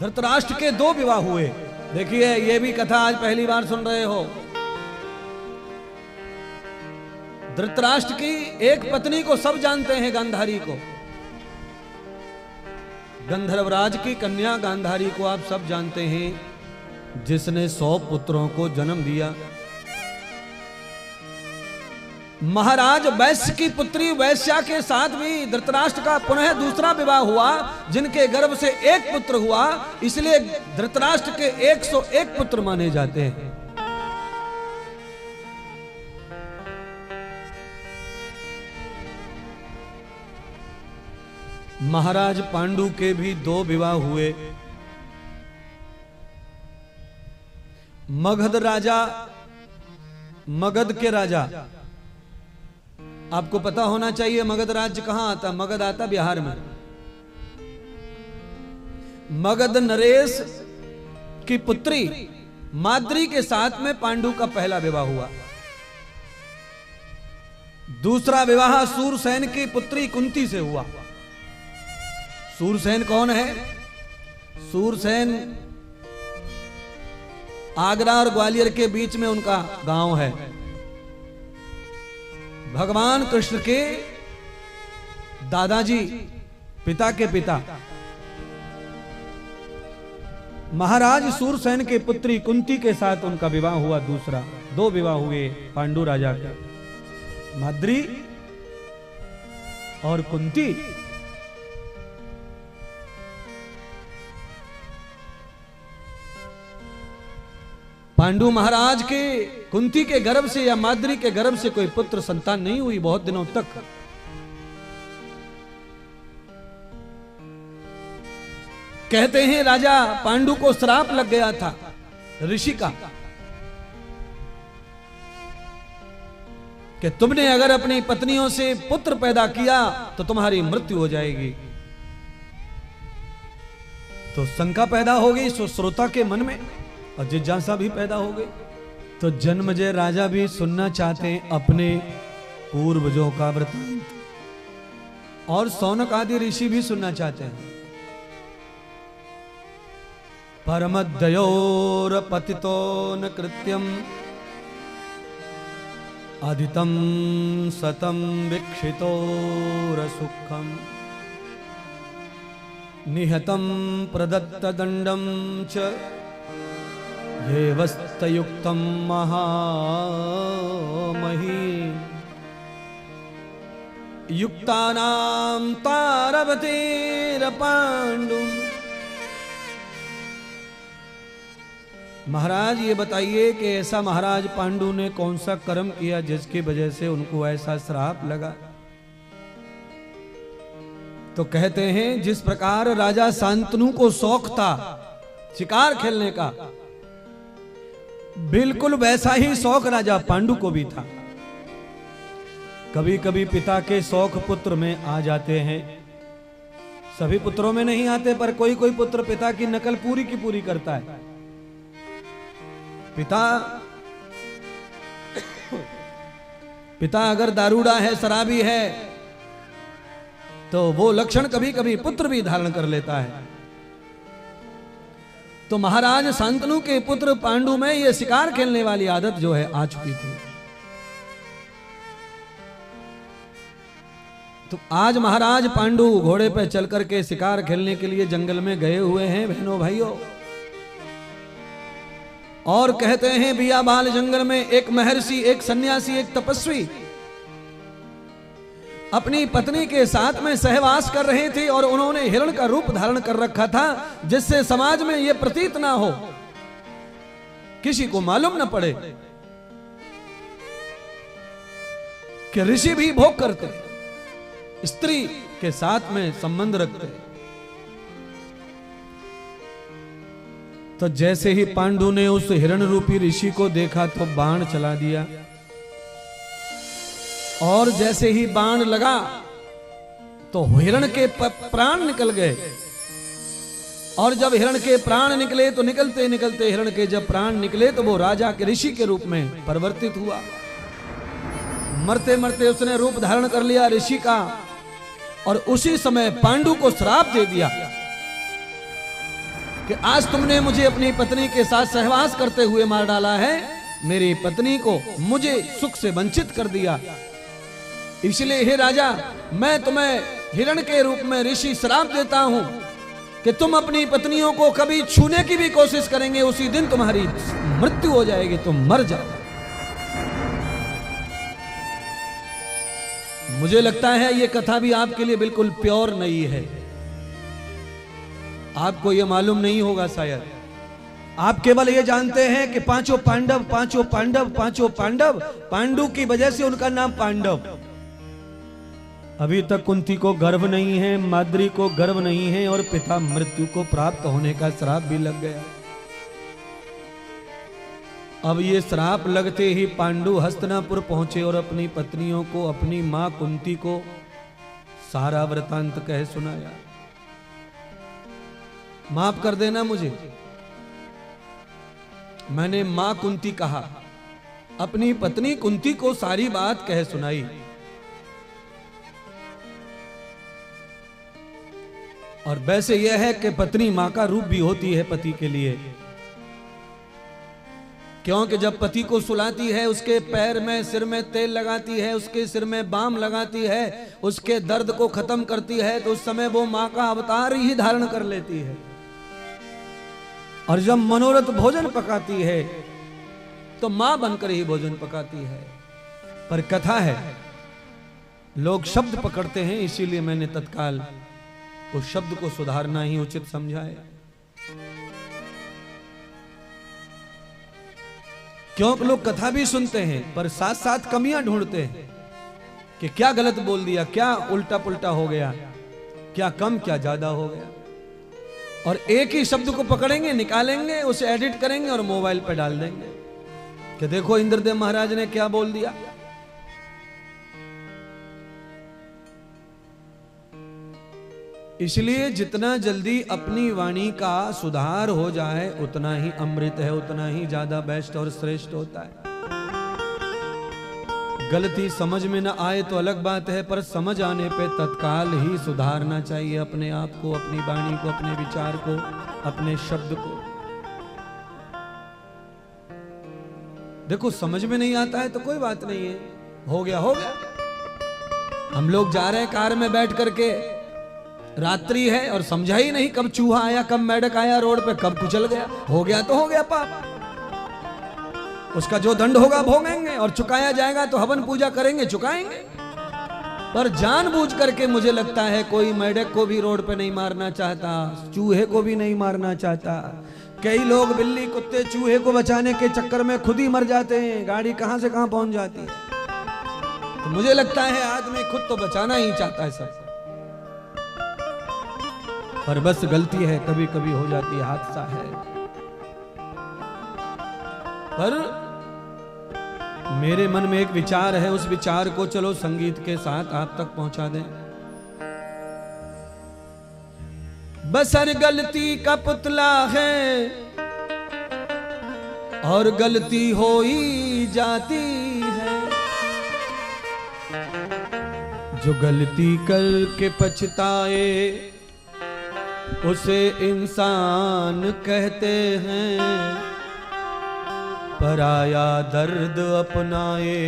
धृतराष्ट्र के 2 विवाह हुए। देखिए ये भी कथा आज पहली बार सुन रहे हो। धृतराष्ट्र की एक पत्नी को सब जानते हैं, गांधारी को। गंधर्वराज की कन्या गांधारी को आप सब जानते हैं, जिसने 100 पुत्रों को जन्म दिया। महाराज वैश्य की पुत्री वैश्या के साथ भी धृतराष्ट्र का पुनः दूसरा विवाह हुआ, जिनके गर्भ से 1 पुत्र हुआ, इसलिए धृतराष्ट्र के 101 पुत्र माने जाते हैं। महाराज पांडु के भी 2 विवाह हुए। मगध राजा, मगध के राजा, आपको पता होना चाहिए मगध राज्य कहां आता। मगध आता बिहार में। मगध नरेश की पुत्री माद्री के साथ में पांडु का पहला विवाह हुआ। दूसरा विवाह सूरसेन की पुत्री कुंती से हुआ। सूरसेन कौन है? सूरसेन आगरा और ग्वालियर के बीच में उनका गांव है। भगवान कृष्ण के दादाजी, पिता के पिता महाराज सूरसेन के पुत्री कुंती के साथ उनका विवाह हुआ। दूसरा 2 विवाह हुए पांडु राजा के, माद्री और कुंती। पांडु महाराज के कुंती के गर्भ से या माद्री के गर्भ से कोई पुत्र संतान नहीं हुई बहुत दिनों तक। कहते हैं राजा पांडु को श्राप लग गया था ऋषि का कि तुमने अगर अपनी पत्नियों से पुत्र पैदा किया तो तुम्हारी मृत्यु हो जाएगी। तो शंका पैदा हो गई श्रोता के मन में और जिज्ञासा भी पैदा हो गई। तो जन्मजय राजा भी सुनना चाहते हैं अपने पूर्वजों का वृत्तांत, और सौनक आदि ऋषि भी सुनना चाहते हैं। परमदयोर पतितो न कृत्यम अदितम सतम वीक्षितोर सुखम निहतम प्रदत्त दंडम च ये वस्तयुक्तम महामही युक्तानां तारवतेर पांडु। महाराज ये बताइए कि ऐसा महाराज पांडु ने कौन सा कर्म किया जिसकी वजह से उनको ऐसा श्राप लगा। तो कहते हैं जिस प्रकार राजा शांतनु को शौक था शिकार खेलने का, बिल्कुल वैसा ही शौक राजा पांडु को भी था। कभी कभी पिता के शौक पुत्र में आ जाते हैं, सभी पुत्रों में नहीं आते, पर कोई कोई पुत्र पिता की नकल पूरी की पूरी करता है। पिता अगर दारूड़ा है, शराबी है, तो वो लक्षण कभी कभी पुत्र भी धारण कर लेता है। तो महाराज शांतनु के पुत्र पांडु में ये शिकार खेलने वाली आदत जो है आ चुकी थी। तो आज महाराज पांडु घोड़े पर चल करके शिकार खेलने के लिए जंगल में गए हुए हैं बहनों भाइयों। और कहते हैं बियाबाल जंगल में एक महर्षि, एक सन्यासी, एक तपस्वी अपनी पत्नी के साथ में सहवास कर रहे थे, और उन्होंने हिरण का रूप धारण कर रखा था, जिससे समाज में यह प्रतीत ना हो, किसी को मालूम ना पड़े कि ऋषि भी भोग करते, स्त्री के साथ में संबंध रखते। तो जैसे ही पांडु ने उस हिरण रूपी ऋषि को देखा तो बाण चला दिया, और जैसे ही बाण लगा तो हिरण के प्राण निकल गए। और जब हिरण के प्राण निकले तो निकलते निकलते हिरण के जब प्राण निकले तो वो राजा के ऋषि के रूप में परिवर्तित हुआ। मरते मरते उसने रूप धारण कर लिया ऋषि का, और उसी समय पांडु को श्राप दे दिया कि आज तुमने मुझे अपनी पत्नी के साथ सहवास करते हुए मार डाला है, मेरी पत्नी को मुझे सुख से वंचित कर दिया। इसलिए हे राजा, मैं तुम्हें हिरण के रूप में ऋषि श्राप देता हूं कि तुम अपनी पत्नियों को कभी छूने की भी कोशिश करेंगे, उसी दिन तुम्हारी मृत्यु हो जाएगी, तुम मर जाओ। मुझे लगता है ये कथा भी आपके लिए बिल्कुल प्योर नहीं है, आपको ये मालूम नहीं होगा शायद। आप केवल ये जानते हैं कि पांचों पांडव, पांचों पांडव, पांचों पांडव, पांडु की वजह से उनका नाम पांडव। अभी तक कुंती को गर्व नहीं है, माद्री को गर्व नहीं है, और पिता मृत्यु को प्राप्त होने का श्राप भी लग गया। अब ये श्राप लगते ही पांडु हस्तिनापुर पहुंचे और अपनी पत्नियों को, अपनी मां कुंती को सारा वृतांत कह सुनाया। माफ कर देना मुझे, मैंने मां कुंती कहा, अपनी पत्नी कुंती को सारी बात कह सुनाई। और वैसे यह है कि पत्नी मां का रूप भी होती है पति के लिए, क्योंकि जब पति को सुलाती है, उसके पैर में, सिर में तेल लगाती है, उसके सिर में बाम लगाती है, उसके दर्द को खत्म करती है, तो उस समय वो मां का अवतार ही धारण कर लेती है। और जब मनोरथ भोजन पकाती है तो मां बनकर ही भोजन पकाती है। पर कथा है, लोग शब्द पकड़ते हैं, इसीलिए मैंने तत्काल उस शब्द को सुधारना ही उचित समझा है। क्योंकि लोग कथा भी सुनते हैं पर साथ साथ कमियां ढूंढते हैं कि क्या गलत बोल दिया, क्या उल्टा पुल्टा हो गया, क्या कम क्या ज्यादा हो गया। और एक ही शब्द को पकड़ेंगे, निकालेंगे, उसे एडिट करेंगे और मोबाइल पे डाल देंगे कि देखो इंद्रदेव महाराज ने क्या बोल दिया। इसलिए जितना जल्दी अपनी वाणी का सुधार हो जाए उतना ही अमृत है, उतना ही ज्यादा बेस्ट और श्रेष्ठ होता है। गलती समझ में ना आए तो अलग बात है, पर समझ आने पे तत्काल ही सुधारना चाहिए अपने आप को, अपनी वाणी को, अपने विचार को, अपने शब्द को। देखो समझ में नहीं आता है तो कोई बात नहीं है, हो गया हो गया। हम लोग जा रहे हैं कार में बैठ करके, रात्रि है और समझा ही नहीं कब चूहा आया, कब मेढक आया रोड पे, कब कुचल गया, हो गया तो हो गया पाप। उसका जो दंड होगा भोगेंगे, और चुकाया जाएगा तो हवन पूजा करेंगे, चुकाएंगे। पर जानबूझ करके मुझे लगता है कोई मेढक को भी रोड पे नहीं मारना चाहता, चूहे को भी नहीं मारना चाहता। कई लोग बिल्ली, कुत्ते, चूहे को बचाने के चक्कर में खुद ही मर जाते हैं, गाड़ी कहां से कहां पहुंच जाती है। तो मुझे लगता है आदमी खुद तो बचाना ही चाहता है सब, पर बस गलती है, कभी कभी हो जाती है, हादसा है। पर मेरे मन में एक विचार है, उस विचार को चलो संगीत के साथ आप तक पहुंचा दें। बसर गलती का पुतला है और गलती हो ही जाती है, जो गलती करके पछताए उसे इंसान कहते हैं, पराया दर्द अपनाए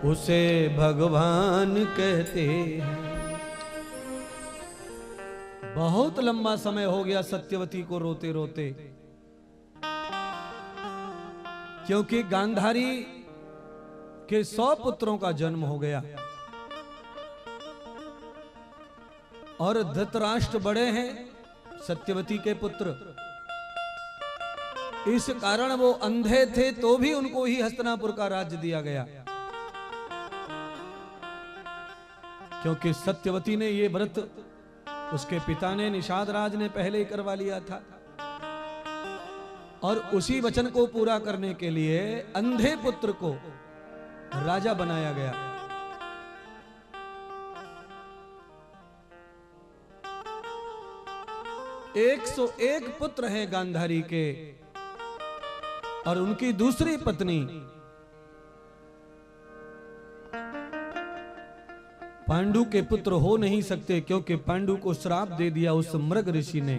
उसे भगवान कहते हैं। बहुत लंबा समय हो गया सत्यवती को रोते रोते, क्योंकि गांधारी के 100 पुत्रों का जन्म हो गया और धृतराष्ट्र बड़े हैं सत्यवती के पुत्र। इस कारण वो अंधे थे तो भी उनको ही हस्तिनापुर का राज्य दिया गया, क्योंकि सत्यवती ने ये व्रत उसके पिता ने, निषाद राज ने पहले ही करवा लिया था। और उसी वचन को पूरा करने के लिए अंधे पुत्र को राजा बनाया गया। एक 101 पुत्र हैं गांधारी के, और उनकी दूसरी पत्नी पांडु के पुत्र हो नहीं सकते, क्योंकि पांडु को श्राप दे दिया उस मृग ऋषि ने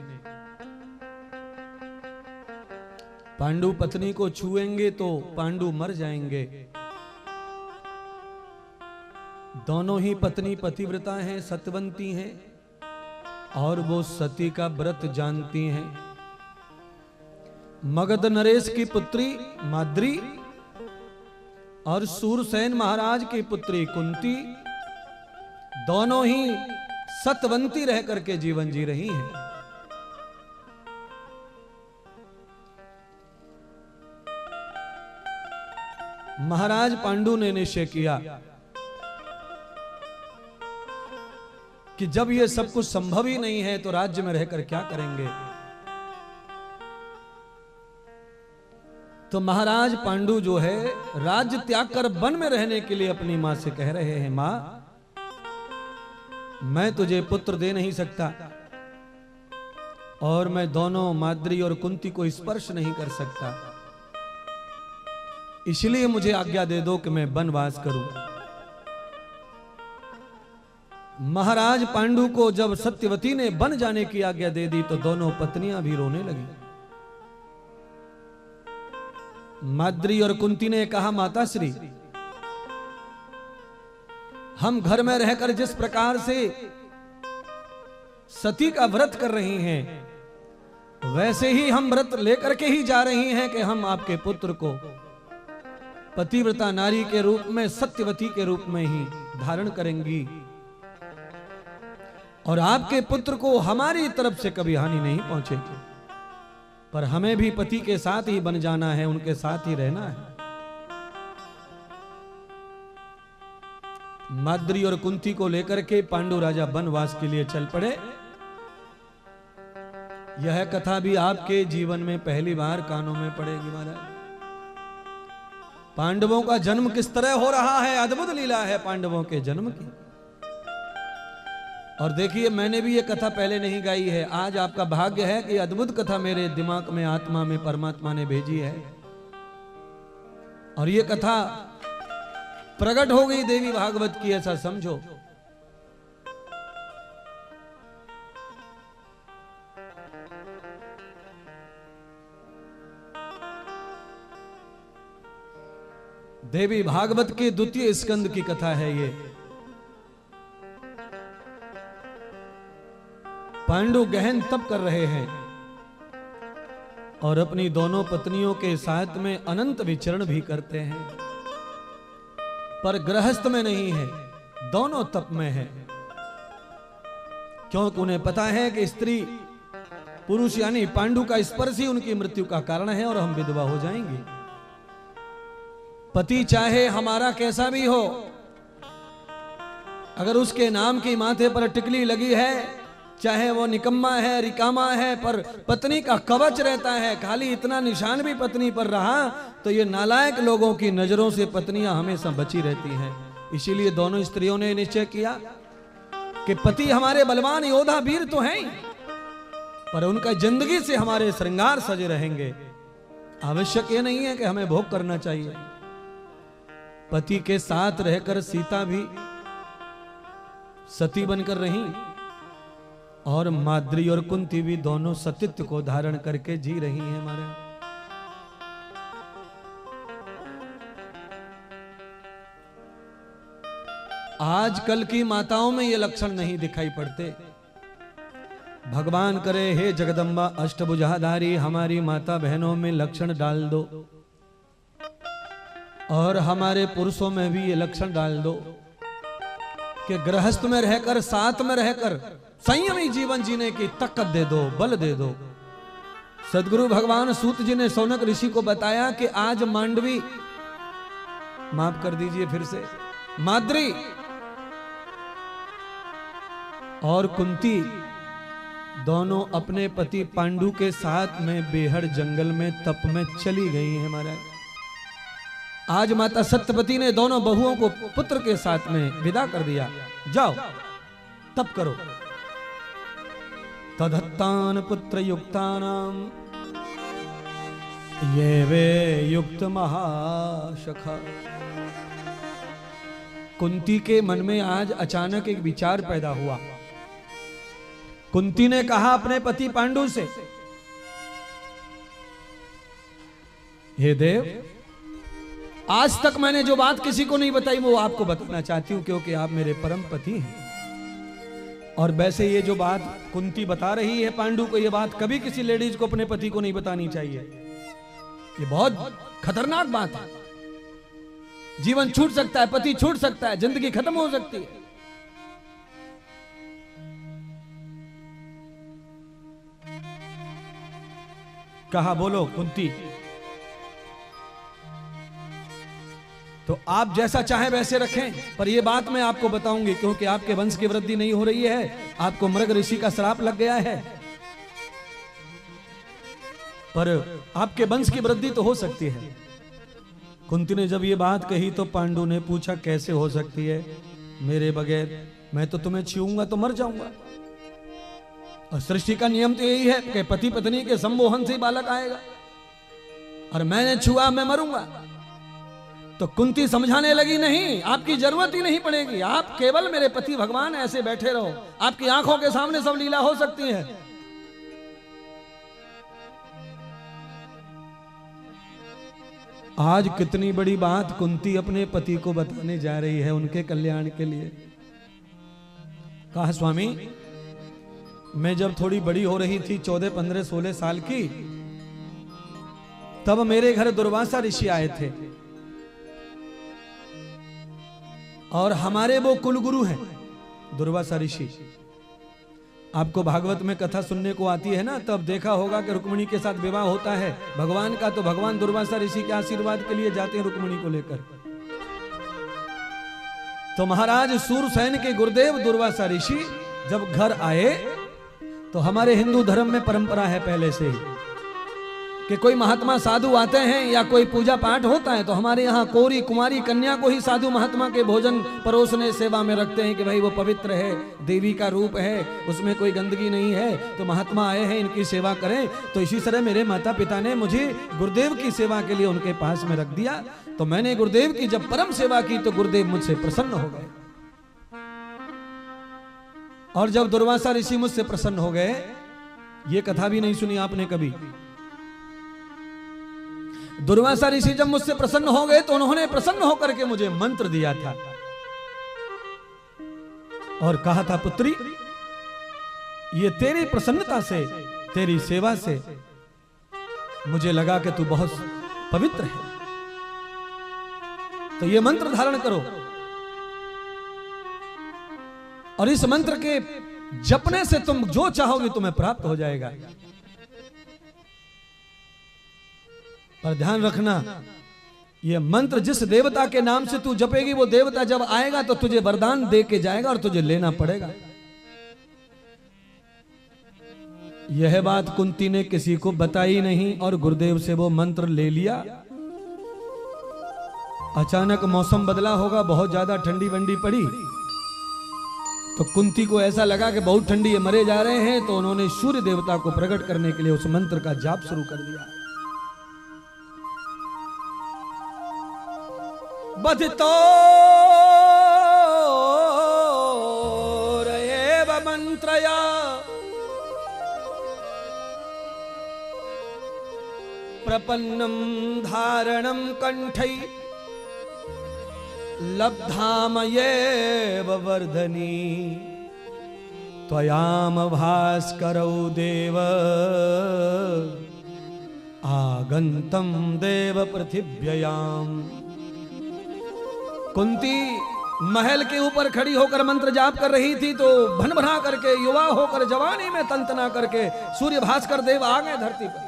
पांडु पत्नी को छुएंगे तो पांडु मर जाएंगे। दोनों ही पत्नी पतिव्रता हैं, सत्यवंती हैं, और वो सती का व्रत जानती हैं। मगध नरेश की पुत्री माद्री और सूरसेन महाराज की पुत्री कुंती दोनों ही सत्यवंती रह करके जीवन जी रही हैं। महाराज पांडु ने निश्चय किया कि जब ये सब कुछ संभव ही नहीं है तो राज्य में रहकर क्या करेंगे। तो महाराज पांडु जो है राज्य त्याग कर वन में रहने के लिए अपनी मां से कह रहे हैं, मां मैं तुझे पुत्र दे नहीं सकता और मैं दोनों माद्री और कुंती को स्पर्श नहीं कर सकता, इसलिए मुझे आज्ञा दे दो कि मैं वनवास करूं। महाराज पांडु को जब सत्यवती ने वन जाने की आज्ञा दे दी तो दोनों पत्नियां भी रोने लगी। माद्री और कुंती ने कहा, माता श्री, हम घर में रहकर जिस प्रकार से सती का व्रत कर रही हैं वैसे ही हम व्रत लेकर के ही जा रही हैं कि हम आपके पुत्र को पतिव्रता नारी के रूप में, सत्यवती के रूप में ही धारण करेंगी और आपके पुत्र को हमारी तरफ से कभी हानि नहीं पहुंचेगी, पर हमें भी पति के साथ ही बन जाना है, उनके साथ ही रहना है। माद्री और कुंती को लेकर के पांडु राजा वनवास के लिए चल पड़े। यह कथा भी आपके जीवन में पहली बार कानों में पड़ेगी महाराज। पांडवों का जन्म किस तरह हो रहा है, अद्भुत लीला है पांडवों के जन्म की। और देखिए, मैंने भी ये कथा पहले नहीं गाई है, आज आपका भाग्य है कि अद्भुत कथा मेरे दिमाग में, आत्मा में परमात्मा ने भेजी है और ये कथा प्रकट हो गई देवी भागवत की, ऐसा समझो। देवी भागवत के द्वितीय स्कंद की कथा है ये। पांडु गहन तप कर रहे हैं और अपनी दोनों पत्नियों के साथ में अनंत विचरण भी करते हैं, पर गृहस्थ में नहीं है, दोनों तप में है, क्योंकि उन्हें पता है कि स्त्री पुरुष यानी पांडु का स्पर्श ही उनकी मृत्यु का कारण है और हम विधवा हो जाएंगे। पति चाहे हमारा कैसा भी हो, अगर उसके नाम की माथे पर टिकली लगी है, चाहे वो निकम्मा है, रिकामा है, पर पत्नी का कवच रहता है, खाली इतना निशान भी पत्नी पर रहा तो ये नालायक लोगों की नजरों से पत्नियां हमेशा बची रहती हैं। इसीलिए दोनों स्त्रियों ने निश्चय किया कि पति हमारे बलवान योद्धा वीर तो हैं, पर उनका जिंदगी से हमारे श्रृंगार सजे रहेंगे। आवश्यक ये नहीं है कि हमें भोग करना चाहिए। पति के साथ रहकर सीता भी सती बनकर रही और माद्री और कुंती भी दोनों सतीत्व को धारण करके जी रही हैं हमारे। आजकल की माताओं में ये लक्षण नहीं दिखाई पड़ते। भगवान करे हे जगदम्बा अष्टभुजाधारी, हमारी माता बहनों में लक्षण डाल दो और हमारे पुरुषों में भी ये लक्षण डाल दो कि गृहस्थ में रहकर, साथ में रहकर संयमी जीवन जीने की ताकत दे दो, बल दे दो। सदगुरु भगवान सूत जी ने शौनक ऋषि को बताया कि आज मांडवी, माफ कर दीजिए फिर से, माद्री और कुंती दोनों अपने पति पांडु के साथ में बेहद जंगल में तप में चली गई हैं महाराज। आज माता सत्यवती ने दोनों बहुओं को पुत्र के साथ में विदा कर दिया, जाओ तप करो। तदत्तान पुत्र युक्तानाम ये वे युक्त महाशखा। कुंती के मन में आज अचानक एक विचार पैदा हुआ। कुंती ने कहा अपने पति पांडु से हे देव, आज तक मैंने जो बात किसी को नहीं बताई वो आपको बताना चाहती हूं, क्योंकि आप मेरे परम पति हैं। और वैसे ये जो बात कुंती बता रही है पांडु को, ये बात कभी किसी लेडीज को अपने पति को नहीं बतानी चाहिए। ये बहुत खतरनाक बात है। जीवन छूट सकता है, पति छूट सकता है, जिंदगी खत्म हो सकती है। कहा बोलो कुंती। तो आप जैसा चाहें वैसे रखें, पर यह बात मैं आपको बताऊंगी, क्योंकि आपके वंश की वृद्धि नहीं हो रही है, आपको मृग ऋषि का श्राप लग गया है। पर आपके वंश की वृद्धि तो हो सकती है। कुंती ने जब ये बात कही तो पांडु ने पूछा, कैसे हो सकती है मेरे बगैर? मैं तो तुम्हें छूऊंगा तो मर जाऊंगा। और सृष्टि का नियम तो यही है कि पति पत्नी के सम्मोहन से ही बालक आएगा, और मैंने छुआ मैं मरूंगा। तो कुंती समझाने लगी, नहीं, आपकी जरूरत ही नहीं पड़ेगी, आप केवल मेरे पति भगवान ऐसे बैठे रहो, आपकी आंखों के सामने सब लीला हो सकती है। आज कितनी बड़ी बात कुंती अपने पति को बताने जा रही है उनके कल्याण के लिए। कहा, स्वामी, मैं जब थोड़ी बड़ी हो रही थी, 14, 15, 16 साल की, तब मेरे घर दुर्वासा ऋषि आए थे, और हमारे वो कुलगुरु हैं दुर्वासा ऋषि। आपको भागवत में कथा सुनने को आती है ना, तब देखा होगा कि रुक्मिणी के साथ विवाह होता है भगवान का, तो भगवान दुर्वासा ऋषि के आशीर्वाद के लिए जाते हैं रुक्मिणी को लेकर। तो महाराज सूरसेन के गुरुदेव दुर्वासा ऋषि जब घर आए, तो हमारे हिंदू धर्म में परंपरा है पहले से कि कोई महात्मा साधु आते हैं या कोई पूजा पाठ होता है, तो हमारे यहाँ कोरी कुमारी कन्या को ही साधु महात्मा के भोजन परोसने सेवा में रखते हैं कि भाई वो पवित्र है, देवी का रूप है, उसमें कोई गंदगी नहीं है, तो महात्मा आए हैं, इनकी सेवा करें। तो इसी तरह मेरे माता पिता ने मुझे गुरुदेव की सेवा के लिए उनके पास में रख दिया। तो मैंने गुरुदेव की जब परम सेवा की तो गुरुदेव मुझसे प्रसन्न हो गए। और जब दुर्वासा ऋषि मुझसे प्रसन्न हो गए, ये कथा भी नहीं सुनी आपने कभी। दुर्वासा ऋषि जब मुझसे प्रसन्न हो गए तो उन्होंने प्रसन्न होकर के मुझे मंत्र दिया था और कहा था, पुत्री, ये तेरी प्रसन्नता से, तेरी सेवा से मुझे लगा कि तू बहुत पवित्र है, तो ये मंत्र धारण करो, और इस मंत्र के जपने से तुम जो चाहोगे तुम्हें प्राप्त हो जाएगा। पर ध्यान रखना, ये मंत्र जिस देवता के नाम से तू जपेगी, वो देवता जब आएगा तो तुझे वरदान दे के जाएगा और तुझे लेना पड़ेगा। यह बात कुंती ने किसी को बताई नहीं और गुरुदेव से वो मंत्र ले लिया। अचानक मौसम बदला होगा, बहुत ज्यादा ठंडी वंडी पड़ी, तो कुंती को ऐसा लगा कि बहुत ठंडी है, मरे जा रहे हैं, तो उन्होंने सूर्य देवता को प्रकट करने के लिए उस मंत्र का जाप शुरू कर दिया। बधितो एव मंत्रया प्रपन्नम धारणम कंठै लब्धामयेव वर्धनी त्वयाम भास्करौ देव आगंतम देव पृथिव्याम। कुंती महल के ऊपर खड़ी होकर मंत्र जाप कर रही थी, तो भनभना करके, युवा होकर, जवानी में तंतना करके सूर्य भास्कर देव आ गए धरती पर।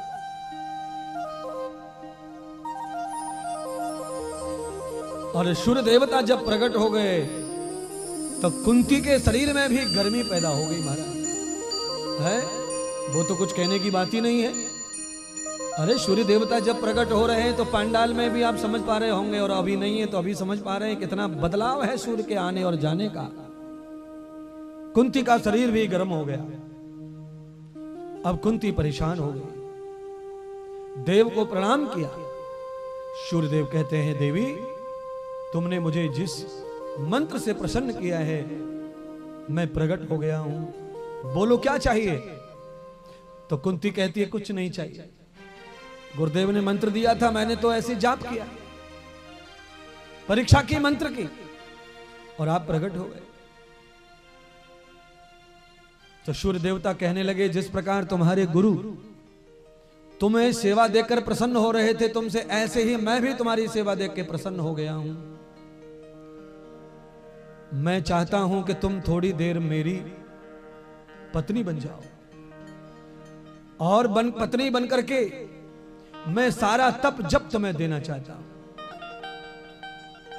और सूर्य देवता जब प्रकट हो गए तो कुंती के शरीर में भी गर्मी पैदा हो गई महाराज। है वो तो कुछ कहने की बात ही नहीं है। अरे सूर्य देवता जब प्रकट हो रहे हैं तो पंडाल में भी आप समझ पा रहे होंगे, और अभी नहीं है तो अभी समझ पा रहे हैं कितना बदलाव है सूर्य के आने और जाने का। कुंती का शरीर भी गर्म हो गया। अब कुंती परेशान हो गई, देव को प्रणाम किया। सूर्यदेव कहते हैं, देवी, तुमने मुझे जिस मंत्र से प्रसन्न किया है मैं प्रकट हो गया हूं, बोलो क्या चाहिए। तो कुंती कहती है, कुछ नहीं चाहिए, गुरुदेव ने मंत्र दिया था, मैंने तो ऐसे जाप किया, परीक्षा की मंत्र की, और आप प्रकट हो गए। तो सूर्य देवता कहने लगे, जिस प्रकार तुम्हारे गुरु तुम्हें सेवा देकर प्रसन्न हो रहे थे तुमसे, ऐसे ही मैं भी तुम्हारी सेवा देख के प्रसन्न हो गया हूं। मैं चाहता हूं कि तुम थोड़ी देर मेरी पत्नी बन जाओ, और पत्नी बन करके मैं सारा तप जप तुम्हें देना चाहता हूं।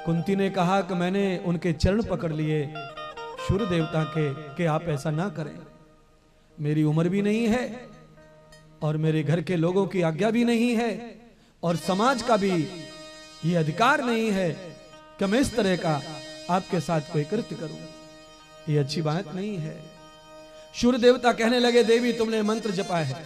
कुंती ने कहा कि मैंने उनके चरण पकड़ लिए सूर्य देवता के, कि आप ऐसा ना करें, मेरी उम्र भी नहीं है और मेरे घर के लोगों की आज्ञा भी नहीं है, और समाज का भी ये अधिकार नहीं है कि मैं इस तरह का आपके साथ कोई कृत्य करूं, ये अच्छी बात नहीं है। सूर्य देवता कहने लगे, देवी तुमने मंत्र जपा है,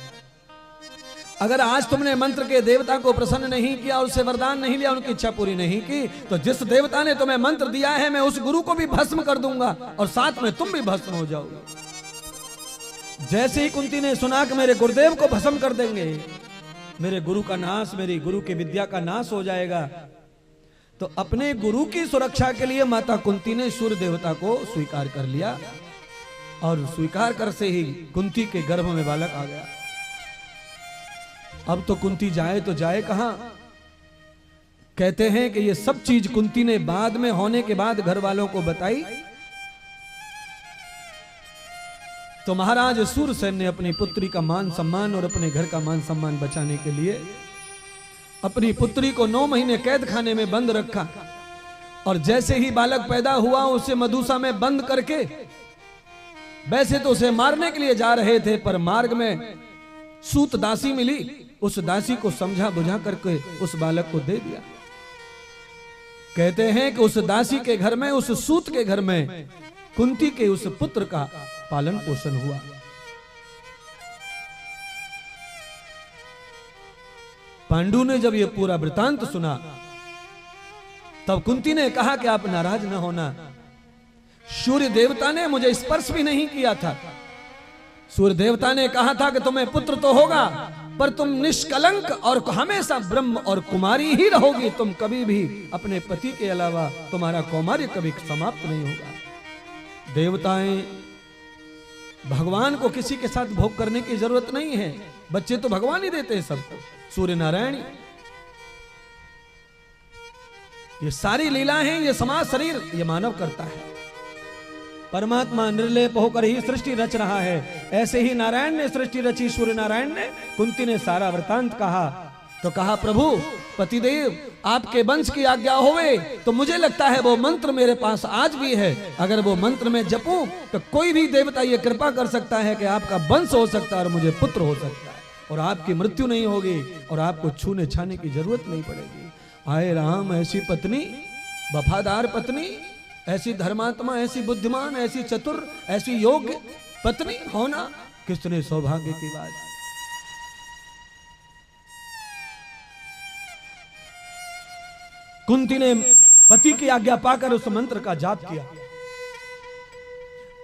अगर आज तुमने मंत्र के देवता को प्रसन्न नहीं किया, उससे वरदान नहीं लिया, उनकी इच्छा पूरी नहीं की, तो जिस देवता ने तुम्हें मंत्र दिया है मैं उस गुरु को भी भस्म कर दूंगा और साथ में तुम भी भस्म हो जाओगे। जैसे ही कुंती ने सुना कि मेरे गुरुदेव को भस्म कर देंगे, मेरे गुरु का नाश, मेरी गुरु की विद्या का नाश हो जाएगा, तो अपने गुरु की सुरक्षा के लिए माता कुंती ने सूर्य देवता को स्वीकार कर लिया, और स्वीकार कर से ही कुंती के गर्भ में बालक आ गया। अब तो कुंती जाए तो जाए कहां? कहते हैं कि ये सब चीज कुंती ने बाद में होने के बाद घर वालों को बताई, तो महाराज सूरसेन ने अपनी पुत्री का मान सम्मान और अपने घर का मान सम्मान बचाने के लिए अपनी पुत्री को 9 महीने कैद खाने में बंद रखा, और जैसे ही बालक पैदा हुआ उसे मधुसा में बंद करके, वैसे तो उसे मारने के लिए जा रहे थे, पर मार्ग में सूत दासी मिली, उस दासी को समझा बुझा करके उस बालक को दे दिया। कहते हैं कि उस दासी के घर में, उस सूत के घर में कुंती के उस पुत्र का पालन पोषण हुआ। पांडु ने जब ये पूरा वृतांत सुना, तब कुंती ने कहा कि आप नाराज न होना, सूर्य देवता ने मुझे स्पर्श भी नहीं किया था। सूर्य देवता ने कहा था कि तुम्हें पुत्र तो होगा, पर तुम निष्कलंक और हमेशा ब्रह्म और कुमारी ही रहोगी, तुम कभी भी अपने पति के अलावा तुम्हारा कौमार्य कभी समाप्त नहीं होगा। देवताएं, भगवान को किसी के साथ भोग करने की जरूरत नहीं है, बच्चे तो भगवान ही देते हैं सबको, सूर्य नारायण। ये सारी लीला है, ये समाज शरीर ये मानव करता है। परमात्मा निर्लेप होकर ही सृष्टि रच रहा है, ऐसे ही नारायण ने सृष्टि रची, सूर्य नारायण ने। कुंती ने सारा वृतांत कहा, तो कहा प्रभु पतिदेव आपके वंश की आज्ञा होवे तो मुझे लगता है वो मंत्र मेरे पास आज भी है, अगर वो मंत्र में जपूं तो कोई भी देवता ये कृपा कर सकता है कि आपका वंश हो सकता है और मुझे पुत्र हो सकता है, और आपकी मृत्यु नहीं होगी और आपको छूने छाने की जरूरत नहीं पड़ेगी। आए राम, ऐसी पत्नी, वफादार पत्नी, ऐसी धर्मात्मा, ऐसी बुद्धिमान, ऐसी चतुर, ऐसी योग्य पत्नी होना कितने सौभाग्य की बात। कुंती ने पति की आज्ञा पाकर उस मंत्र का जाप किया।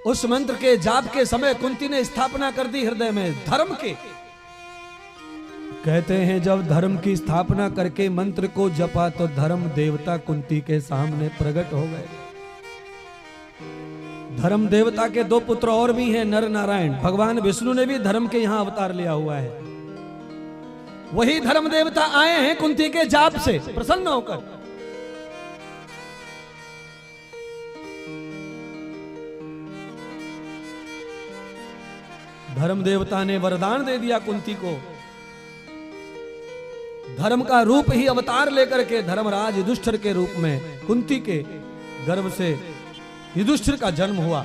उस मंत्र के जाप के समय कुंती ने स्थापना कर दी हृदय में धर्म के। कहते हैं जब धर्म की स्थापना करके मंत्र को जपा तो धर्म देवता कुंती के सामने प्रकट हो गए। धर्म देवता के 2 पुत्र और भी हैं, नर नारायण। भगवान विष्णु ने भी धर्म के यहां अवतार लिया हुआ है। वही धर्म देवता आए हैं कुंती के जाप से प्रसन्न होकर। धर्म देवता ने वरदान दे दिया कुंती को। धर्म का रूप ही अवतार लेकर के धर्मराज युधिष्ठिर के रूप में कुंती के गर्भ से युधिष्ठिर का जन्म हुआ।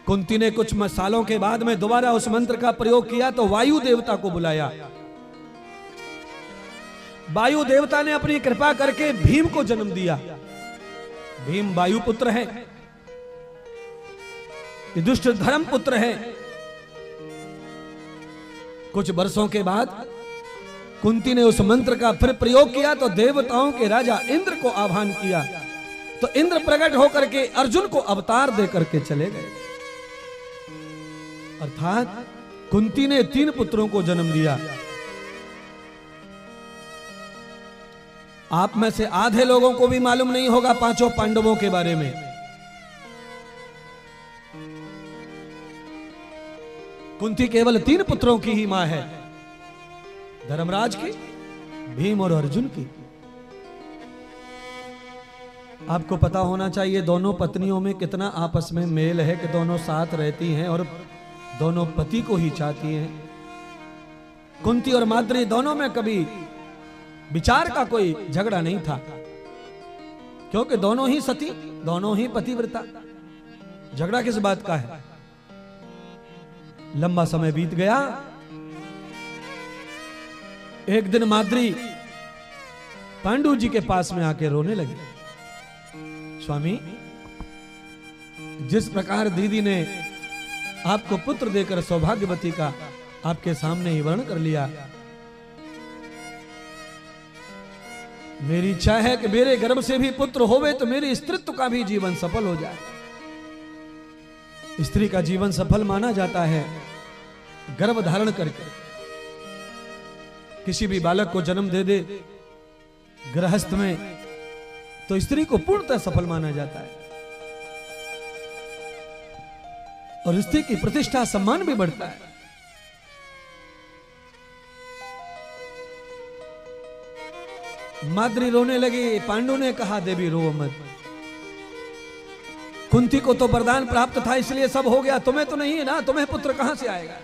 कुंती ने कुछ सालों के बाद में दोबारा उस मंत्र का प्रयोग किया तो वायु देवता को बुलाया। वायु देवता ने अपनी कृपा करके भीम को जन्म दिया। भीम वायु पुत्र है, युधिष्ठिर धर्म पुत्र है। कुछ वर्षों के बाद कुंती ने उस मंत्र का फिर प्रयोग किया तो देवताओं के राजा इंद्र को आह्वान किया तो इंद्र प्रकट होकर के अर्जुन को अवतार देकर के चले गए। अर्थात कुंती ने 3 पुत्रों को जन्म दिया। आप में से आधे लोगों को भी मालूम नहीं होगा 5 पांडवों के बारे में। कुंती केवल 3 पुत्रों की ही मां है, धर्मराज की, भीम और अर्जुन की। आपको पता होना चाहिए दोनों पत्नियों में कितना आपस में मेल है कि दोनों साथ रहती हैं और दोनों पति को ही चाहती हैं। कुंती और माद्री दोनों में कभी विचार का कोई झगड़ा नहीं था, क्योंकि दोनों ही सती, दोनों ही पतिव्रता। झगड़ा किस बात का है? लंबा समय बीत गया। एक दिन माद्री पांडु जी के पास में आके रोने लगी। स्वामी, जिस प्रकार दीदी ने आपको पुत्र देकर सौभाग्यवती का आपके सामने ही वर्ण कर लिया, मेरी इच्छा है कि मेरे गर्भ से भी पुत्र होवे तो मेरे स्त्रीत्व का भी जीवन सफल हो जाए। स्त्री का जीवन सफल माना जाता है गर्भ धारण करके। किसी भी बालक को जन्म दे दे गृहस्थ में तो स्त्री को पूर्णतः सफल माना जाता है और स्त्री की प्रतिष्ठा सम्मान भी बढ़ता है। माद्री रोने लगी। पांडु ने कहा, देवी रो मत, कुंती को तो वरदान प्राप्त था इसलिए सब हो गया, तुम्हें तो नहीं है ना, तुम्हें पुत्र कहां से आएगा?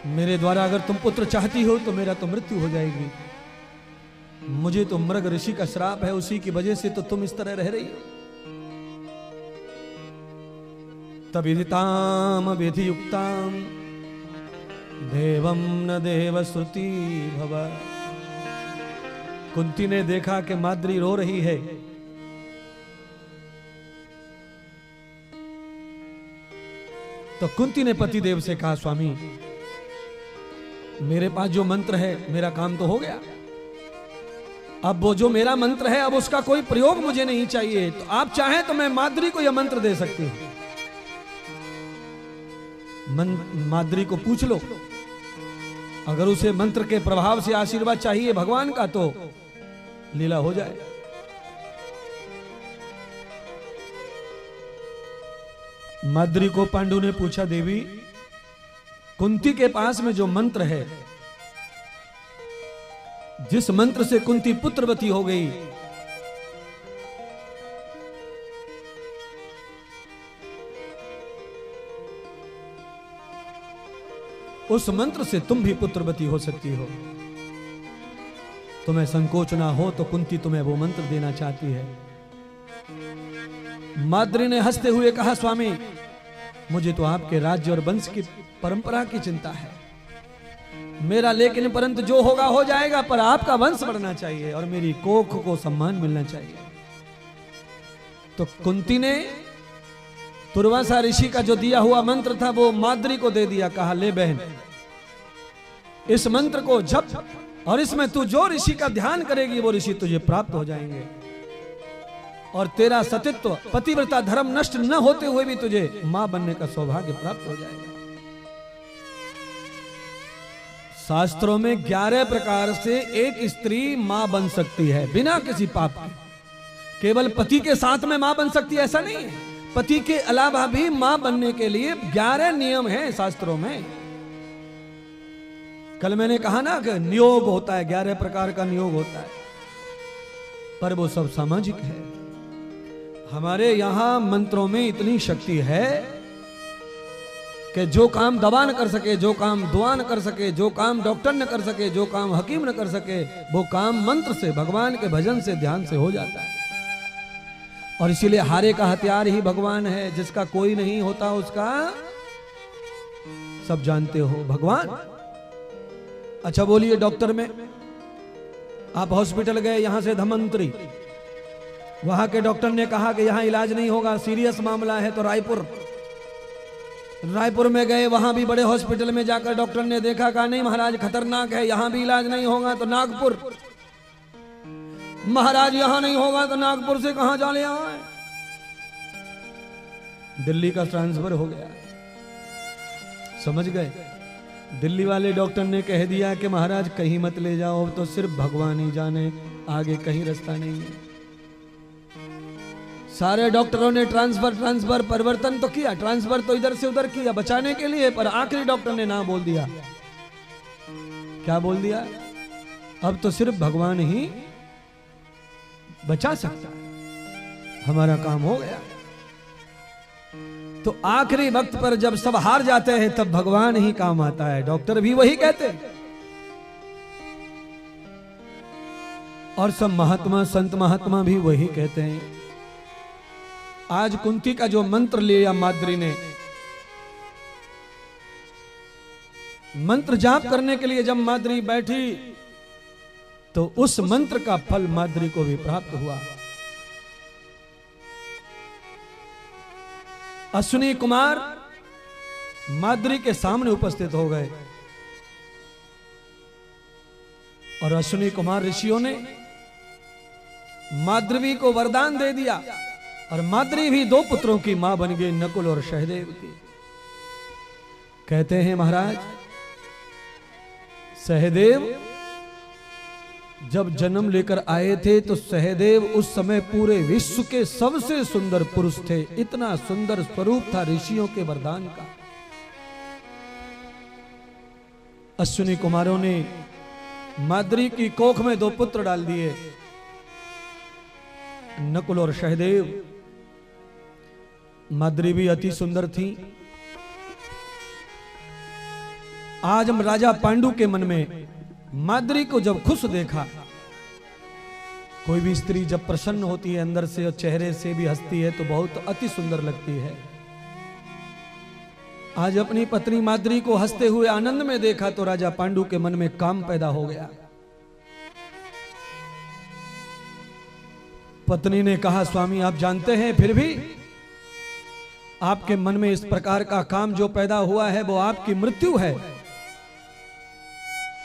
मेरे द्वारा अगर तुम पुत्र चाहती हो तो मेरा तो मृत्यु हो जाएगी। मुझे तो मृग ऋषि का श्राप है, उसी की वजह से तो तुम इस तरह रह रही हो। तविदिताम विधियुक्ताम देवम न देव श्रुति भव। कुंती ने देखा कि माद्री रो रही है, तो कुंती ने पतिदेव से कहा, स्वामी मेरे पास जो मंत्र है मेरा काम तो हो गया, अब वो जो मेरा मंत्र है अब उसका कोई प्रयोग मुझे नहीं चाहिए, तो आप चाहें तो मैं माद्री को यह मंत्र दे सकती हूं। माद्री को पूछ लो, अगर उसे मंत्र के प्रभाव से आशीर्वाद चाहिए भगवान का तो लीला हो जाए। माद्री को पांडु ने पूछा, देवी कुंती के पास में जो मंत्र है, जिस मंत्र से कुंती पुत्रवती हो गई, उस मंत्र से तुम भी पुत्रवती हो सकती हो। तुम्हें संकोच ना हो तो कुंती तुम्हें वो मंत्र देना चाहती है। माद्री ने हंसते हुए कहा, स्वामी मुझे तो आपके राज्य और वंश की परंपरा की चिंता है। मेरा लेकिन परंतु जो होगा हो जाएगा, पर आपका वंश बढ़ना चाहिए और मेरी कोख को सम्मान मिलना चाहिए। तो कुंती ने दुर्वासा ऋषि का जो दिया हुआ मंत्र था वो माद्री को दे दिया। कहा, ले बहन इस मंत्र को जप और इसमें तू जो ऋषि का ध्यान करेगी वो ऋषि तुझे प्राप्त हो जाएंगे और तेरा सतीत्व पतिव्रता धर्म नष्ट न होते हुए भी तुझे मां बनने का सौभाग्य प्राप्त हो जाएगा। शास्त्रों में 11 प्रकार से एक स्त्री मां बन सकती है बिना किसी पाप के। केवल पति के साथ में मां बन सकती है ऐसा नहीं है, पति के अलावा भी मां बनने के लिए 11 नियम हैं शास्त्रों में। कल मैंने कहा ना कि नियोग होता है, 11 प्रकार का नियोग होता है, पर वो सब सामाजिक है। हमारे यहां मंत्रों में इतनी शक्ति है कि जो काम दवा न कर सके, जो काम दुआ न कर सके, जो काम डॉक्टर न कर सके, जो काम हकीम न कर सके, वो काम मंत्र से, भगवान के भजन से, ध्यान से हो जाता है। और इसीलिए हारे का हथियार ही भगवान है। जिसका कोई नहीं होता उसका सब जानते हो भगवान। अच्छा बोलिए, डॉक्टर में आप हॉस्पिटल गए, यहां से धमंत्री, वहां के डॉक्टर ने कहा कि यहां इलाज नहीं होगा, सीरियस मामला है, तो रायपुर में गए, वहां भी बड़े हॉस्पिटल में जाकर डॉक्टर ने देखा, कहा नहीं महाराज खतरनाक है, यहां भी इलाज नहीं होगा, तो नागपुर, महाराज यहां नहीं होगा तो नागपुर से कहां जा ले आए। दिल्ली का ट्रांसफर हो गया। समझ गए? दिल्ली वाले डॉक्टर ने कह दिया कि महाराज कहीं मत ले जाओ, अब तो सिर्फ भगवान ही जाने, आगे कहीं रास्ता नहीं है। सारे डॉक्टरों ने ट्रांसफर परिवर्तन तो किया, ट्रांसफर तो इधर से उधर किया बचाने के लिए, पर आखिरी डॉक्टर ने ना बोल दिया। क्या बोल दिया? अब तो सिर्फ भगवान ही बचा सकता है, हमारा काम हो गया। तो आखिरी वक्त पर जब सब हार जाते हैं तब भगवान ही काम आता है। डॉक्टर भी वही कहते हैं और सब महात्मा संत महात्मा भी वही कहते हैं। आज कुंती का जो मंत्र लिया माद्री ने, मंत्र जाप करने के लिए जब माद्री बैठी तो उस मंत्र का फल माद्री को भी प्राप्त हुआ। अश्विनी कुमार माद्री के सामने उपस्थित हो गए और अश्विनी कुमार ऋषियों ने माद्री को वरदान दे दिया और माद्री भी 2 पुत्रों की मां बन गई, नकुल और सहदेव की। कहते हैं महाराज सहदेव जब जन्म लेकर आए थे तो सहदेव उस समय पूरे विश्व के सबसे सुंदर पुरुष थे। इतना सुंदर स्वरूप था ऋषियों के वरदान का। अश्विनी कुमारों ने माद्री की कोख में 2 पुत्र डाल दिए, नकुल और सहदेव। माद्री भी अति सुंदर थी। आज हम राजा पांडु के मन में माद्री को जब खुश देखा, कोई भी स्त्री जब प्रसन्न होती है अंदर से और चेहरे से भी हंसती है तो बहुत अति सुंदर लगती है। आज अपनी पत्नी माद्री को हंसते हुए आनंद में देखा तो राजा पांडु के मन में काम पैदा हो गया। पत्नी ने कहा स्वामी आप जानते हैं फिर भी आपके मन में इस प्रकार का काम जो पैदा हुआ है वो आपकी मृत्यु है।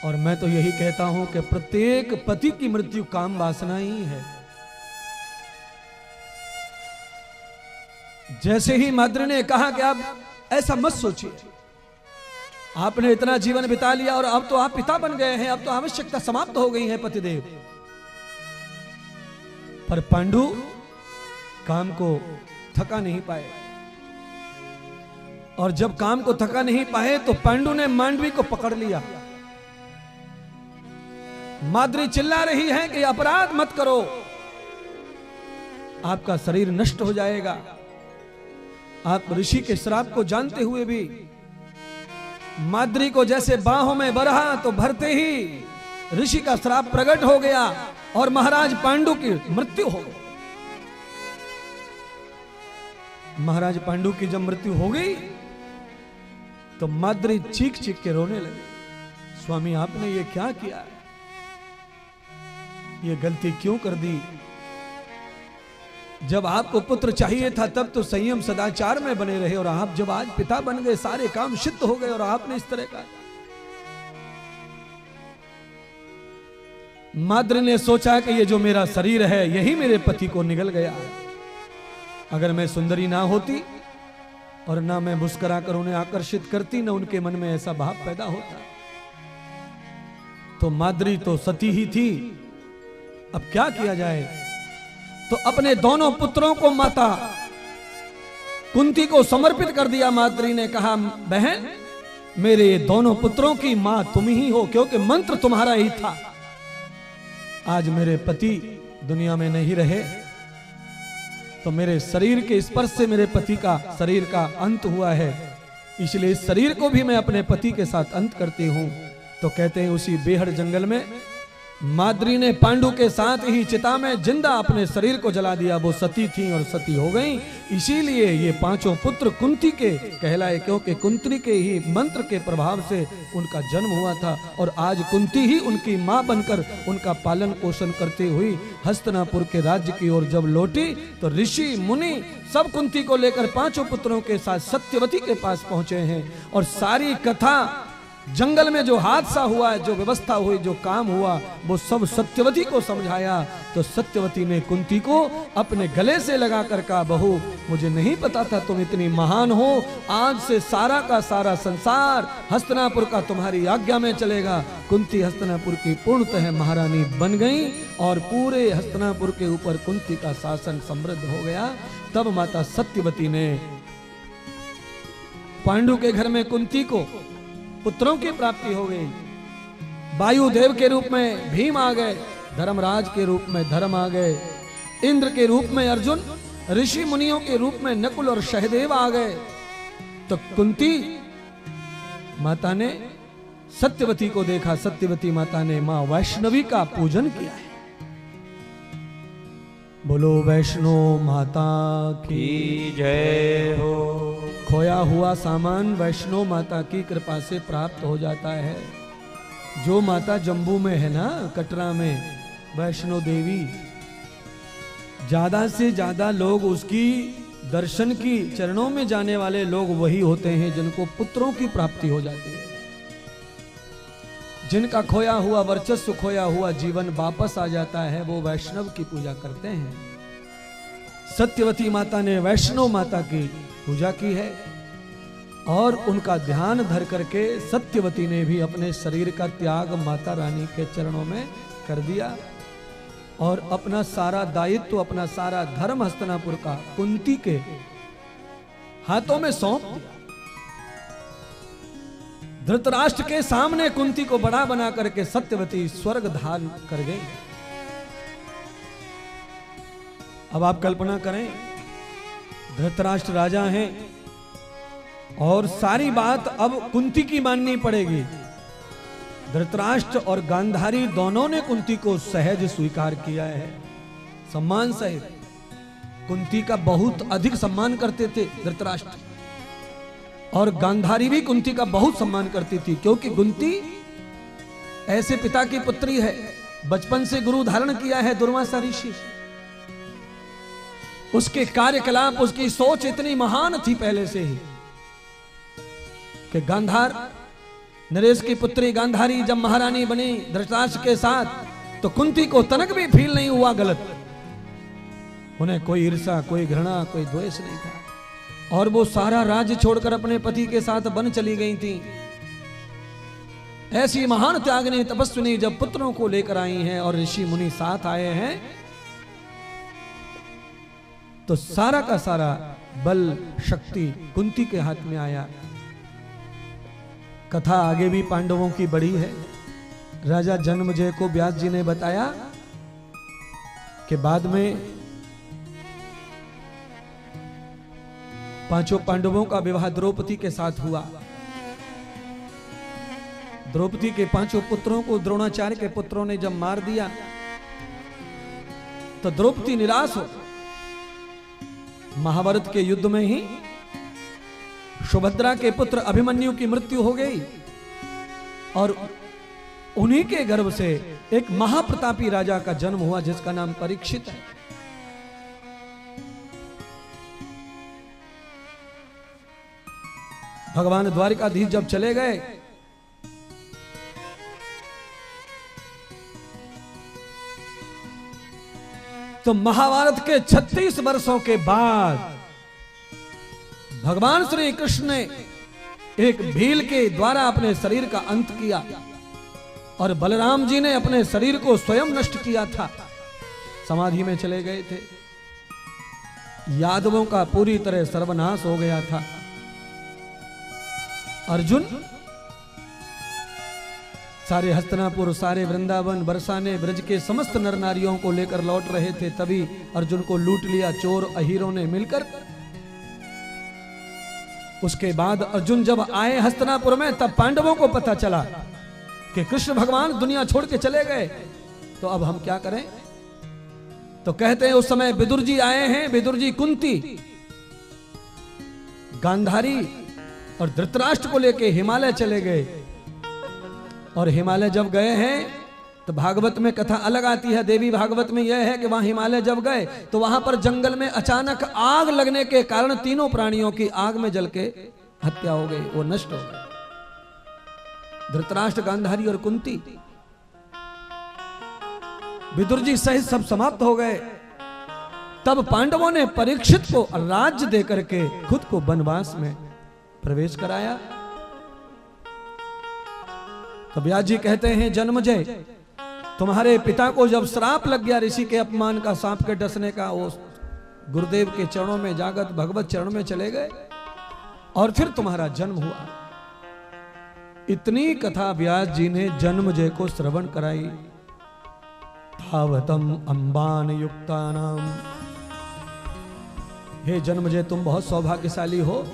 और मैं तो यही कहता हूं कि प्रत्येक पति की मृत्यु काम वासना ही है। जैसे ही माद्री ने कहा कि आप ऐसा मत सोचिए, आपने इतना जीवन बिता लिया और अब तो आप पिता बन गए हैं, अब तो आवश्यकता समाप्त हो गई है पतिदेव। पर पांडु काम को थका नहीं पाए और जब काम को थका नहीं पाए तो पांडु ने मांडवी को पकड़ लिया। माद्री चिल्ला रही है कि अपराध मत करो, आपका शरीर नष्ट हो जाएगा। आप ऋषि के श्राप को जानते हुए भी माद्री को जैसे बाहों में भरा तो भरते ही ऋषि का श्राप प्रकट हो गया और महाराज पांडु की मृत्यु हो गई। महाराज पांडु की जब मृत्यु हो गई तो माद्री चीख चीख के रोने लगी। स्वामी आपने ये क्या किया, ये गलती क्यों कर दी? जब आपको पुत्र चाहिए था तब तो संयम सदाचार में बने रहे और आप जब आज पिता बन गए सारे काम सिद्ध हो गए और आपने इस तरह का। माद्री ने सोचा कि ये जो मेरा शरीर है यही मेरे पति को निगल गया। अगर मैं सुंदरी ना होती और ना मैं मुस्कुरा कर उन्हें आकर्षित करती, ना उनके मन में ऐसा भाव पैदा होता। तो माद्री तो सती ही थी, अब क्या किया जाए? तो अपने दोनों पुत्रों को माता कुंती को समर्पित कर दिया। माद्री ने कहा बहन मेरे दोनों पुत्रों की मां तुम ही हो, क्योंकि मंत्र तुम्हारा ही था। आज मेरे पति दुनिया में नहीं रहे तो मेरे शरीर के स्पर्श से मेरे पति का शरीर का अंत हुआ है, इसलिए इस शरीर को भी मैं अपने पति के साथ अंत करती हूं। तो कहते हैं उसी बेहद जंगल में माद्री ने पांडु के साथ ही चिता में जिंदा अपने शरीर को जला दिया। वो सती थी और सती हो गई, इसीलिए ये 5 पुत्र कुंती के कहलाए, क्योंकि कुंती के ही मंत्र के प्रभाव से उनका जन्म हुआ था। और आज कुंती ही उनकी मां बनकर उनका पालन पोषण करती हुई हस्तिनापुर के राज्य की ओर जब लौटी तो ऋषि मुनि सब कुंती को लेकर 5 पुत्रों के साथ सत्यवती के पास पहुंचे हैं। और सारी कथा जंगल में जो हादसा हुआ है, जो व्यवस्था हुई, जो काम हुआ, वो सब सत्यवती को समझाया। तो सत्यवती ने कुंती को अपने गले से लगा कर कहा, बहू मुझे नहीं पता था तुम इतनी महान हो, आज से सारा का सारा संसार हस्तिनापुर का तुम्हारी आज्ञा में चलेगा। कुंती हस्तिनापुर की पूर्णतः महारानी बन गई और पूरे हस्तिनापुर के ऊपर कुंती का शासन समृद्ध हो गया। तब माता सत्यवती ने पांडु के घर में कुंती को पुत्रों की प्राप्ति हो गई। वायुदेव के रूप में भीम आ गए, धर्मराज के रूप में धर्म आ गए, इंद्र के रूप में अर्जुन, ऋषि मुनियों के रूप में नकुल और सहदेव आ गए। तो कुंती माता ने सत्यवती को देखा, सत्यवती माता ने मां वैष्णवी का पूजन किया है। बोलो वैष्णो माता की जय हो। खोया हुआ सामान वैष्णो माता की कृपा से प्राप्त हो जाता है। जो माता जम्बू में है ना, कटरा में, वैष्णो देवी, ज्यादा से ज्यादा लोग उसकी दर्शन की चरणों में जाने वाले लोग वही होते हैं जिनको पुत्रों की प्राप्ति हो जाती है, जिनका खोया हुआ वर्चस्व, खोया हुआ जीवन वापस आ जाता है, वो वैष्णव की पूजा करते हैं। सत्यवती माता ने वैष्णव माता की पूजा की है और उनका ध्यान धर करके सत्यवती ने भी अपने शरीर का त्याग माता रानी के चरणों में कर दिया और अपना सारा दायित्व, अपना सारा धर्म हस्तिनापुर का कुंती के हाथों में सौंप दिया। धृतराष्ट्र के सामने कुंती को बड़ा बना करके सत्यवती स्वर्ग धारण कर गई। अब आप कल्पना करें, धृतराष्ट्र राजा हैं और सारी बात अब कुंती की माननी पड़ेगी। धृतराष्ट्र और गांधारी दोनों ने कुंती को सहज स्वीकार किया है, सम्मान सहित। कुंती का बहुत अधिक सम्मान करते थे धृतराष्ट्र, और गांधारी भी कुंती का बहुत सम्मान करती थी, क्योंकि कुंती ऐसे पिता की पुत्री है, बचपन से गुरु धारण किया है दुर्वासा ऋषि। उसके कार्यकलाप, उसकी सोच इतनी महान थी पहले से ही कि गांधार, नरेश की पुत्री गांधारी जब महारानी बनी धृतराष्ट्र के साथ, तो कुंती को तनक भी फील नहीं हुआ गलत। उन्हें कोई ईर्ष्या, कोई घृणा, कोई द्वेष नहीं था, और वो सारा राज्य छोड़कर अपने पति के साथ वन चली गई थी। ऐसी महान त्यागनी तपस्विनी जब पुत्रों को लेकर आई हैं और ऋषि मुनि साथ आए हैं, तो सारा का सारा बल शक्ति कुंती के हाथ में आया। कथा आगे भी पांडवों की बड़ी है। राजा जन्मेजय को व्यास जी ने बताया कि बाद में पांचों पांडवों का विवाह द्रौपदी के साथ हुआ। द्रौपदी के पांचों पुत्रों को द्रोणाचार्य के पुत्रों ने जब मार दिया, तो द्रौपदी निराश हो, महाभारत के युद्ध में ही सुभद्रा के पुत्र अभिमन्यु की मृत्यु हो गई और उन्हीं के गर्भ से एक महाप्रतापी राजा का जन्म हुआ जिसका नाम परीक्षित है। भगवान द्वारिकाधीश जब चले गए, तो महाभारत के 36 वर्षों के बाद भगवान श्री कृष्ण ने एक भील के द्वारा अपने शरीर का अंत किया और बलराम जी ने अपने शरीर को स्वयं नष्ट किया था, समाधि में चले गए थे। यादवों का पूरी तरह सर्वनाश हो गया था। अर्जुन सारे हस्तिनापुर, सारे वृंदावन, बरसाने, ब्रज के समस्त नर नारियों को लेकर लौट रहे थे, तभी अर्जुन को लूट लिया चोर अहीरों ने मिलकर। उसके बाद अर्जुन जब आए हस्तिनापुर में, तब पांडवों को पता चला कि कृष्ण भगवान दुनिया छोड़ के चले गए, तो अब हम क्या करें। तो कहते हैं उस समय विदुर जी आए हैं। विदुर जी कुंती, गांधारी और धृतराष्ट्र को लेके हिमालय चले गए। और हिमालय जब गए हैं तो भागवत में कथा अलग आती है। देवी भागवत में यह है कि वहां हिमालय जब गए तो वहां पर जंगल में अचानक आग लगने के कारण तीनों प्राणियों की आग में जल के हत्या हो गई, वो नष्ट हो गए। धृतराष्ट्र, गांधारी और कुंती, विदुर जी सहित सब समाप्त हो गए। तब पांडवों ने परीक्षित को राज्य देकर के खुद को वनवास में प्रवेश कराया। तो व्यास जी कहते हैं, जन्मजय, तुम्हारे पिता को जब श्राप लग गया ऋषि के अपमान का, सांप के डसने का, वो गुरुदेव के चरणों में, जागत भगवत चरणों में चले गए और फिर तुम्हारा जन्म हुआ। इतनी कथा व्यास जी ने जन्मजय को श्रवण कराई। धावतम अंबान युक्तानाम, हे जन्मजय, तुम बहुत सौभाग्यशाली हो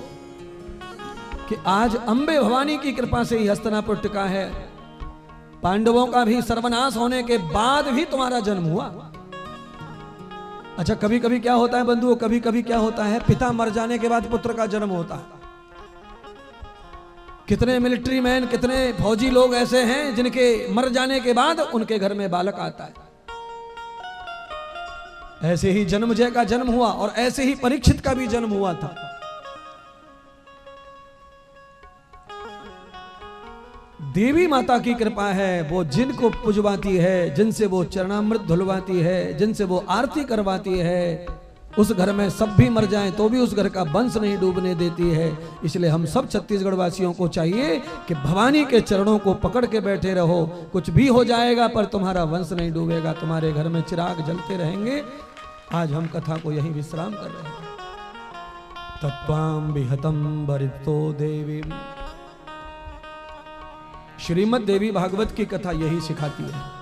कि आज अंबे भवानी की कृपा से ही हस्तिनापुर टिका है। पांडवों का भी सर्वनाश होने के बाद भी तुम्हारा जन्म हुआ। अच्छा, कभी कभी क्या होता है बंधुओं, कभी कभी क्या होता है, पिता मर जाने के बाद पुत्र का जन्म होता है। कितने मिलिट्री मैन, कितने फौजी लोग ऐसे हैं जिनके मर जाने के बाद उनके घर में बालक आता है। ऐसे ही जन्मजय का जन्म हुआ और ऐसे ही परीक्षित का भी जन्म हुआ था। देवी माता की कृपा है, वो जिनको पुजवाती है, जिनसे वो चरणामृत धुलवाती है, जिनसे वो आरती करवाती है, उस घर में सब भी मर जाएं तो भी उस घर का वंश नहीं डूबने देती है। इसलिए हम सब छत्तीसगढ़ वासियों को चाहिए कि भवानी के चरणों को पकड़ के बैठे रहो। कुछ भी हो जाएगा पर तुम्हारा वंश नहीं डूबेगा, तुम्हारे घर में चिराग जलते रहेंगे। आज हम कथा को यहीं विश्राम कर रहे हैं। तत्वाम विहतम वरितो देवी, श्रीमद् देवी भागवत की कथा यही सिखाती है।